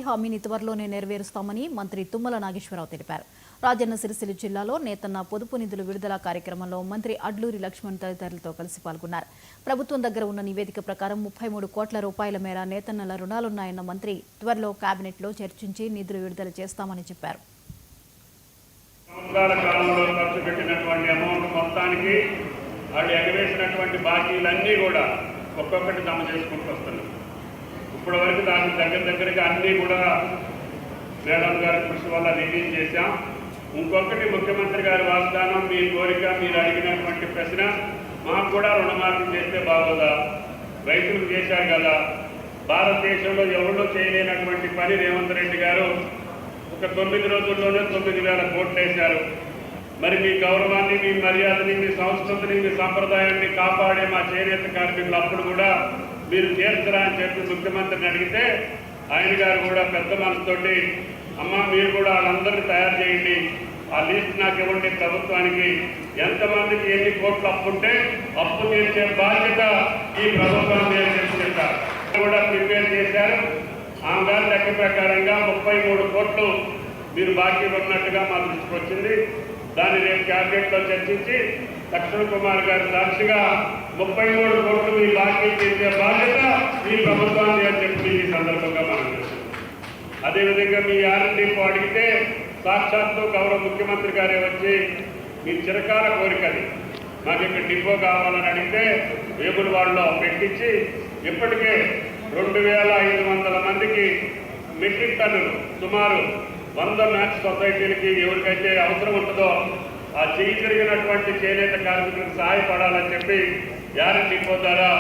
హామీని త్వరలోనే నెరవేరుస్తామని మంత్రి తుమ్మల నాగేశ్వరరావు తెలిపారు. రాజన్న సిరిసిల్ల జిల్లాలో నేతన్న పొదుపు నిధుల విడుదల కార్యక్రమంలో మంత్రి అడ్లూరి లక్ష్మణ్ తదితరులతో కలిసి పాల్గొన్నారు. ప్రభుత్వం దగ్గర ఉన్న నివేదిక ప్రకారం 33 కోట్ల రూపాయల మేర నేతన్నల రుణాలున్నాయన్న మంత్రి త్వరలో కేబినెట్లో చర్చించి నిధులు విడుదల చేస్తామని చెప్పారు. ఒక్కొక్కటి జమ చేసుకుంటూ వస్తున్నాం. ఇప్పటి వరకు దాని దగ్గరగా అన్నీ కూడా మేడం గారి కృషి వల్ల రిలీజ్ చేశాం. ఇంకొకటి ముఖ్యమంత్రి గారి వాగ్దానం, మీ కోరిక, మీరు అడిగినటువంటి ప్రశ్న, మాకు కూడా రుణమాఫీ చేస్తే బాగోదా? రైతులకు చేశారు కదా. భారతదేశంలో ఎవరో చేయలేనటువంటి పని రేవంత్ రెడ్డి గారు ఒక 9 రోజుల్లోనే 9,000 కోట్లు వేశారు. మరి మీ గౌరవాన్ని, మీ మర్యాదని, మీ సంస్కృతిని, మీ సంప్రదాయాన్ని కాపాడే మా చేనేత కార్మికులు అప్పుడు కూడా మీరు చేస్తారా అని చెప్పి ముఖ్యమంత్రిని అడిగితే ఆయన గారు కూడా పెద్ద మనసుతోటి, అమ్మ మీరు కూడా వాళ్ళందరినీ తయారు చేయండి, ఆ లిస్ట్ నాకు ఇవ్వండి, ప్రభుత్వానికి ఎంతమందికి ఎన్ని కోట్లు అప్పు ఉంటే అప్పు తీర్చే బాధ్యత ఈ ప్రభుత్వం చెప్పారు. కూడా ప్రిపేర్ చేశారు. ఆమె గారి లెక్క ప్రకారంగా 33 కోట్లు మీరు బాకీ ఉన్నట్టుగా మా దృష్టికి వచ్చింది. దాన్ని రేపు క్యాబినెట్లో చర్చించి లక్ష్మణ్ కుమార్ గారి సాక్షిగా 33 కోట్లు మీ బాకీ తీర్చే బాధ్యత ఈ ప్రభుత్వాన్ని అని చెప్పి ఈ సందర్భంగా మనం చేస్తాం. అదేవిధంగా మీ ఆర్ఎండ్డి అడిగితే సాక్షాత్తు గౌరవ ముఖ్యమంత్రి గారే వచ్చి మీ చిరకాల కోరికది మాకు ఇక్కడ డిపో కావాలని అడిగితే వేములవాడలో పెట్టించి ఇప్పటికే 2,500 మందికి మెట్రిక్ టన్నులు సుమారు 100 మ్యాచ్ సొసైటీలకి ఎవరికైతే అవసరం ఉంటుందో ఆ చేయి తిరిగినటువంటి చేనేత కార్మికులకు సహాయపడాలని చెప్పి యారెంటీ డిపో ద్వారా